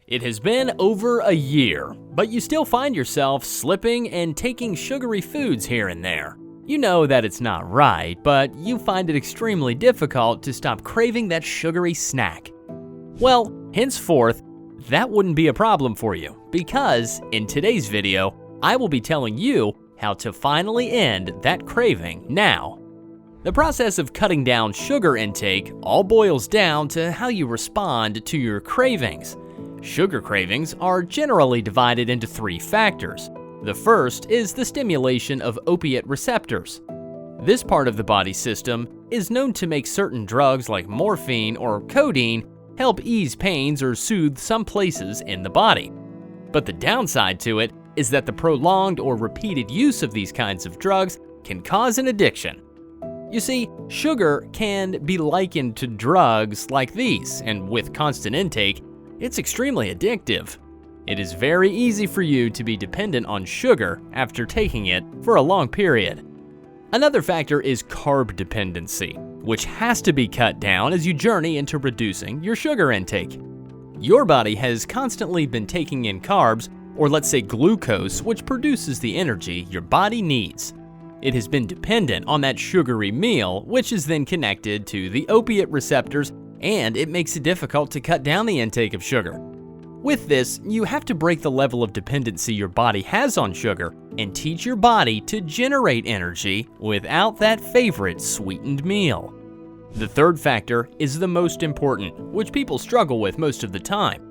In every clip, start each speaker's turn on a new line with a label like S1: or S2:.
S1: It has been over a year, but you still find yourself slipping and taking sugary foods here and there. You know that it's not right, but you find it extremely difficult to stop craving that sugary snack. Well, henceforth, that wouldn't be a problem for you, because in today's video, I will be telling you how to finally end that craving now. The process of cutting down sugar intake all boils down to how you respond to your cravings. Sugar cravings are generally divided into three factors. The first is the stimulation of opiate receptors. This part of the body system is known to make certain drugs like morphine or codeine help ease pains or soothe some places in the body. But the downside to it is that the prolonged or repeated use of these kinds of drugs can cause an addiction. You see, sugar can be likened to drugs like these, and with constant intake, it's extremely addictive. It is very easy for you to be dependent on sugar after taking it for a long period. Another factor is carb dependency, which has to be cut down as you journey into reducing your sugar intake. Your body has constantly been taking in carbs, or let's say glucose, which produces the energy your body needs. It has been dependent on that sugary meal, which is then connected to the opiate receptors, and it makes it difficult to cut down the intake of sugar. With this, you have to break the level of dependency your body has on sugar and teach your body to generate energy without that favorite sweetened meal. The third factor is the most important, which people struggle with most of the time.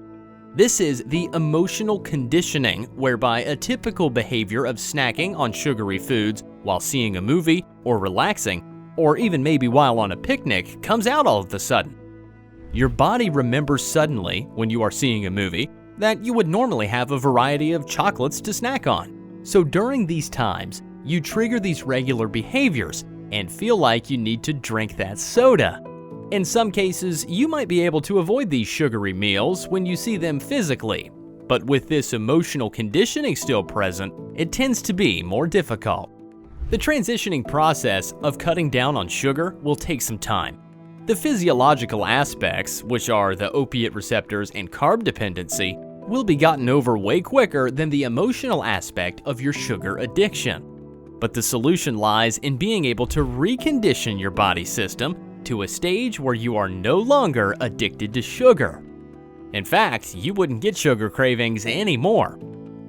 S1: This is the emotional conditioning, whereby a typical behavior of snacking on sugary foods while seeing a movie or relaxing, or even maybe while on a picnic, comes out all of a sudden. Your body remembers suddenly, when you are seeing a movie, that you would normally have a variety of chocolates to snack on. So during these times, you trigger these regular behaviors and feel like you need to drink that soda. In some cases, you might be able to avoid these sugary meals when you see them physically, but with this emotional conditioning still present, it tends to be more difficult. The transitioning process of cutting down on sugar will take some time. The physiological aspects, which are the opiate receptors and carb dependency, will be gotten over way quicker than the emotional aspect of your sugar addiction. But the solution lies in being able to recondition your body system to a stage where you are no longer addicted to sugar. In fact, you wouldn't get sugar cravings anymore.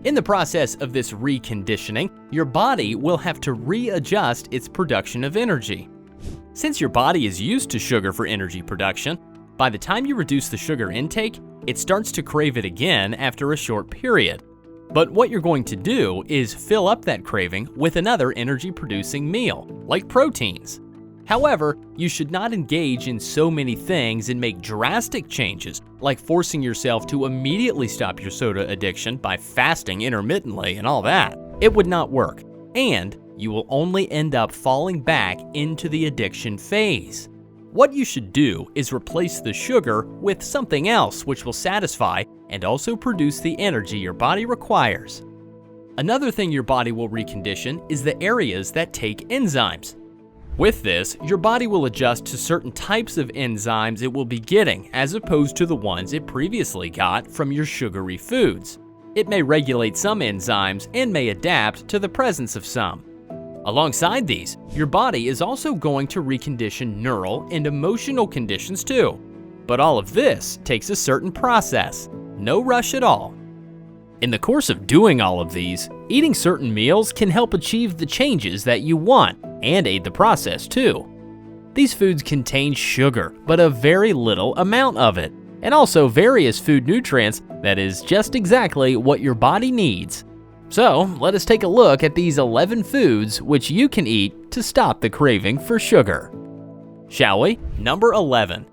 S1: In the process of this reconditioning, your body will have to readjust its production of energy. Since your body is used to sugar for energy production, by the time you reduce the sugar intake, it starts to crave it again after a short period. But what you're going to do is fill up that craving with another energy-producing meal, like proteins. However, you should not engage in so many things and make drastic changes, like forcing yourself to immediately stop your soda addiction by fasting intermittently and all that. It would not work, and you will only end up falling back into the addiction phase. What you should do is replace the sugar with something else which will satisfy and also produce the energy your body requires. Another thing your body will recondition is the areas that take enzymes. With this, your body will adjust to certain types of enzymes it will be getting as opposed to the ones it previously got from your sugary foods. It may regulate some enzymes and may adapt to the presence of some. Alongside these, your body is also going to recondition neural and emotional conditions too. But all of this takes a certain process. No rush at all. In the course of doing all of these, eating certain meals can help achieve the changes that you want and aid the process too. These foods contain sugar, but a very little amount of it, and also various food nutrients that is just exactly what your body needs. So, let us take a look at these 11 foods which you can eat to stop the craving for sugar. Shall we? Number 11,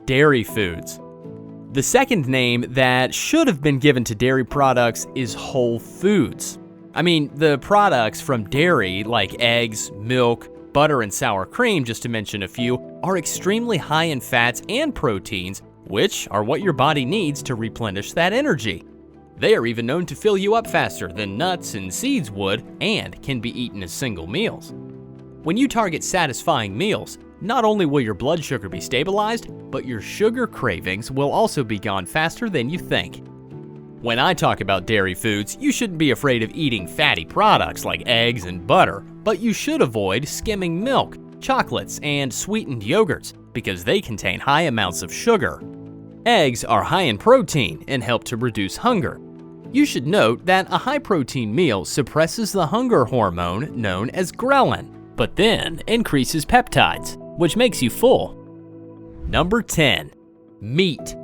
S1: dairy foods. The second name that should have been given to dairy products is whole foods. I mean, the products from dairy like eggs, milk, butter, and sour cream, just to mention a few, are extremely high in fats and proteins, which are what your body needs to replenish that energy. They are even known to fill you up faster than nuts and seeds would and can be eaten as single meals. When you target satisfying meals, not only will your blood sugar be stabilized, but your sugar cravings will also be gone faster than you think. When I talk about dairy foods, you shouldn't be afraid of eating fatty products like eggs and butter, but you should avoid skimming milk, chocolates, and sweetened yogurts because they contain high amounts of sugar. Eggs are high in protein and help to reduce hunger. You should note that a high-protein meal suppresses the hunger hormone known as ghrelin, but then increases peptides, which makes you full. Number 10. Meat.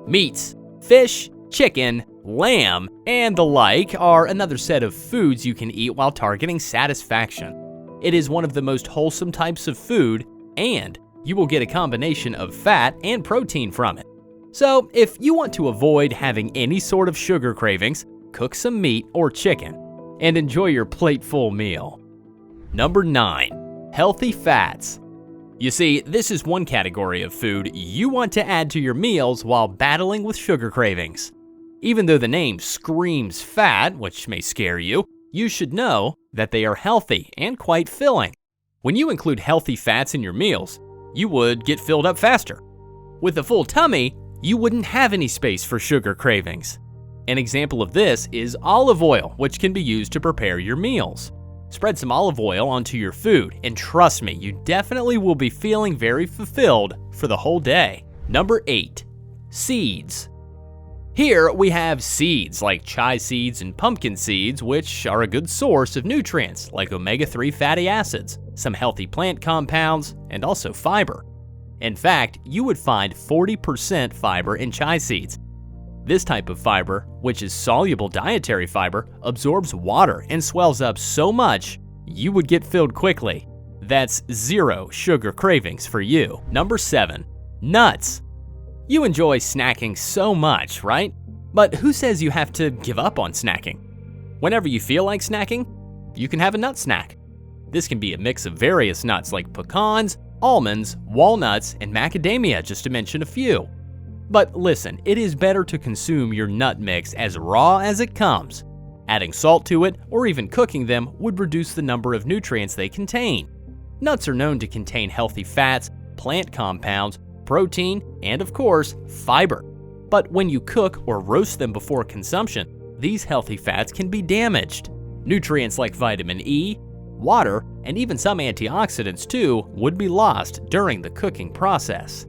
S1: Meats, fish, chicken, lamb, and the like are another set of foods you can eat while targeting satisfaction. It is one of the most wholesome types of food, and you will get a combination of fat and protein from it. So, if you want to avoid having any sort of sugar cravings, cook some meat or chicken and enjoy your plate-full meal. Number 9. Healthy fats. You see, this is one category of food you want to add to your meals while battling with sugar cravings. Even though the name screams fat, which may scare you, you should know that they are healthy and quite filling. When you include healthy fats in your meals, you would get filled up faster. With a full tummy, you wouldn't have any space for sugar cravings. An example of this is olive oil, which can be used to prepare your meals. Spread some olive oil onto your food, and trust me, you definitely will be feeling very fulfilled for the whole day. Number 8. Seeds. Here we have seeds like chia seeds and pumpkin seeds, which are a good source of nutrients like omega-3 fatty acids, some healthy plant compounds, and also fiber. In fact, you would find 40% fiber in chia seeds. This type of fiber, which is soluble dietary fiber, absorbs water and swells up so much you would get filled quickly. That's zero sugar cravings for you. Number 7. Nuts. You enjoy snacking so much, right? But who says you have to give up on snacking? Whenever you feel like snacking, you can have a nut snack. This can be a mix of various nuts like pecans, almonds, walnuts, and macadamia, just to mention a few. But listen, it is better to consume your nut mix as raw as it comes. Adding salt to it or even cooking them would reduce the number of nutrients they contain. Nuts are known to contain healthy fats, plant compounds, protein, and of course, fiber. But when you cook or roast them before consumption, these healthy fats can be damaged. Nutrients like vitamin E, water, and even some antioxidants too would be lost during the cooking process.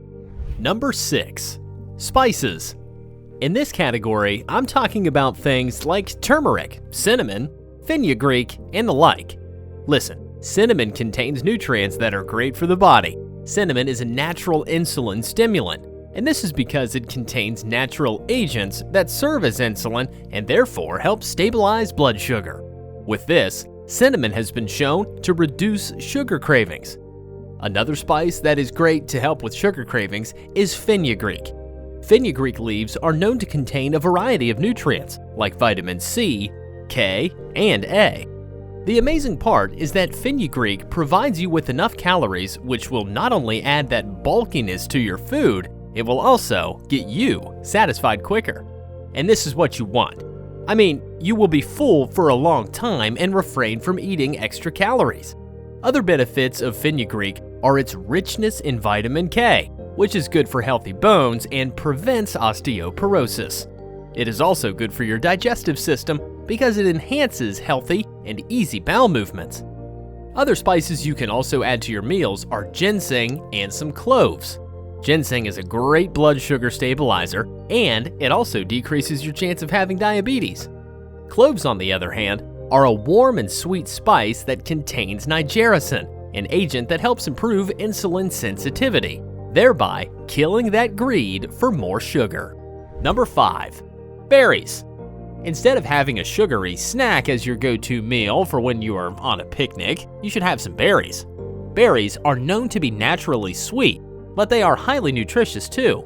S1: Number 6. Spices. In this category, I'm talking about things like turmeric, cinnamon, fenugreek, and the like. Listen, cinnamon contains nutrients that are great for the body. Cinnamon is a natural insulin stimulant, and this is because it contains natural agents that serve as insulin and therefore help stabilize blood sugar. With this, cinnamon has been shown to reduce sugar cravings. Another spice that is great to help with sugar cravings is fenugreek. Fenugreek leaves are known to contain a variety of nutrients like vitamin C, K, and A. The amazing part is that fenugreek provides you with enough calories which will not only add that bulkiness to your food, it will also get you satisfied quicker. And this is what you want. I mean, you will be full for a long time and refrain from eating extra calories. Other benefits of fenugreek are its richness in vitamin K, which is good for healthy bones and prevents osteoporosis. It is also good for your digestive system because it enhances healthy and easy bowel movements. Other spices you can also add to your meals are ginseng and some cloves. Ginseng is a great blood sugar stabilizer, and it also decreases your chance of having diabetes. Cloves, on the other hand, are a warm and sweet spice that contains nigericin, an agent that helps improve insulin sensitivity, thereby killing that greed for more sugar. Number 5. Berries. Instead of having a sugary snack as your go-to meal for when you are on a picnic, you should have some berries. Berries are known to be naturally sweet, but they are highly nutritious too.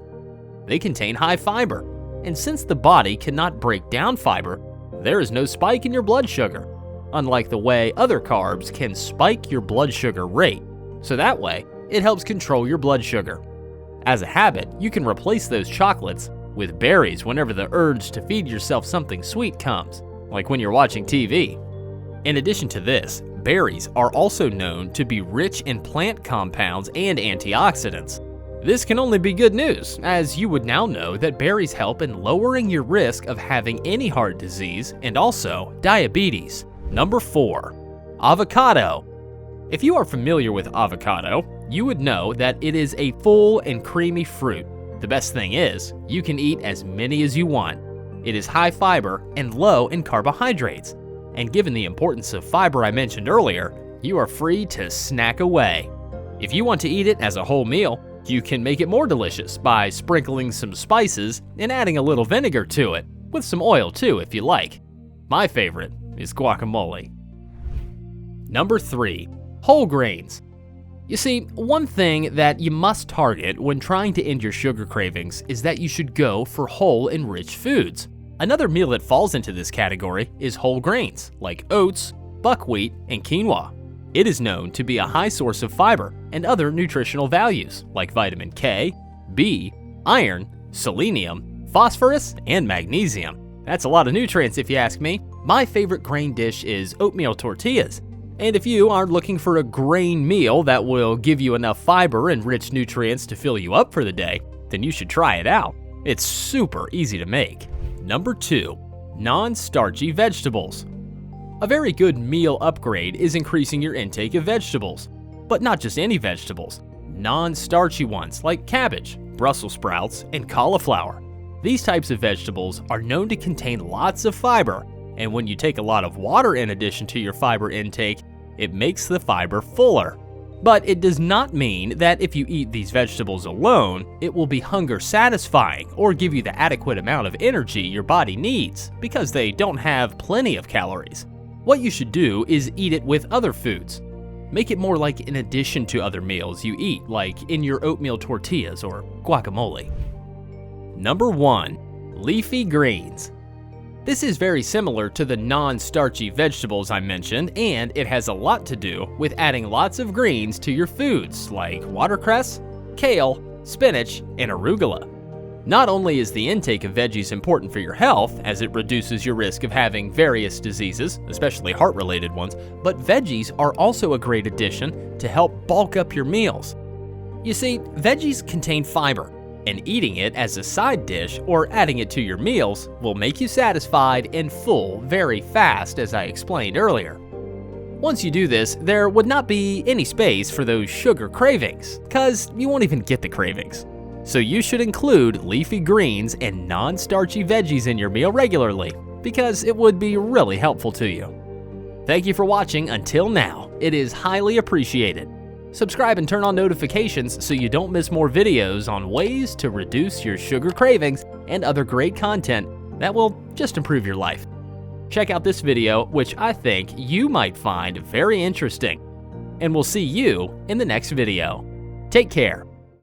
S1: They contain high fiber, and since the body cannot break down fiber, there is no spike in your blood sugar, unlike the way other carbs can spike your blood sugar rate. So that way, it helps control your blood sugar. As a habit, you can replace those chocolates with berries whenever the urge to feed yourself something sweet comes, like when you're watching TV. In addition to this, berries are also known to be rich in plant compounds and antioxidants. This can only be good news, as you would now know that berries help in lowering your risk of having any heart disease and also diabetes. Number 4. Avocado. If you are familiar with avocado, you would know that it is a full and creamy fruit. The best thing is, you can eat as many as you want. It is high fiber and low in carbohydrates. And given the importance of fiber I mentioned earlier, you are free to snack away. If you want to eat it as a whole meal, you can make it more delicious by sprinkling some spices and adding a little vinegar to it, with some oil too if you like. My favorite is guacamole. Number 3. Whole grains. You see, one thing that you must target when trying to end your sugar cravings is that you should go for whole and rich foods. Another meal that falls into this category is whole grains, like oats, buckwheat, and quinoa. It is known to be a high source of fiber and other nutritional values, like vitamin K, B, iron, selenium, phosphorus, and magnesium. That's a lot of nutrients if you ask me. My favorite grain dish is oatmeal tortillas. And if you are looking for a grain meal that will give you enough fiber and rich nutrients to fill you up for the day, then you should try it out. It's super easy to make. Number 2. Non-starchy vegetables. A very good meal upgrade is increasing your intake of vegetables. But not just any vegetables. Non-starchy ones like cabbage, Brussels sprouts, and cauliflower. These types of vegetables are known to contain lots of fiber, and when you take a lot of water in addition to your fiber intake, it makes the fiber fuller. But it does not mean that if you eat these vegetables alone, it will be hunger satisfying or give you the adequate amount of energy your body needs, because they don't have plenty of calories. What you should do is eat it with other foods. Make it more like in addition to other meals you eat, like in your oatmeal tortillas or guacamole. Number 1. Leafy greens. This is very similar to the non-starchy vegetables I mentioned, and it has a lot to do with adding lots of greens to your foods like watercress, kale, spinach, and arugula. Not only is the intake of veggies important for your health, as it reduces your risk of having various diseases, especially heart-related ones, but veggies are also a great addition to help bulk up your meals. You see, veggies contain fiber, and eating it as a side dish or adding it to your meals will make you satisfied and full very fast, as I explained earlier. Once you do this, there would not be any space for those sugar cravings, because you won't even get the cravings. So you should include leafy greens and non-starchy veggies in your meal regularly, because it would be really helpful to you. Thank you for watching until now. It is highly appreciated. Subscribe and turn on notifications so you don't miss more videos on ways to reduce your sugar cravings and other great content that will just improve your life. Check out this video, which I think you might find very interesting. And we'll see you in the next video. Take care.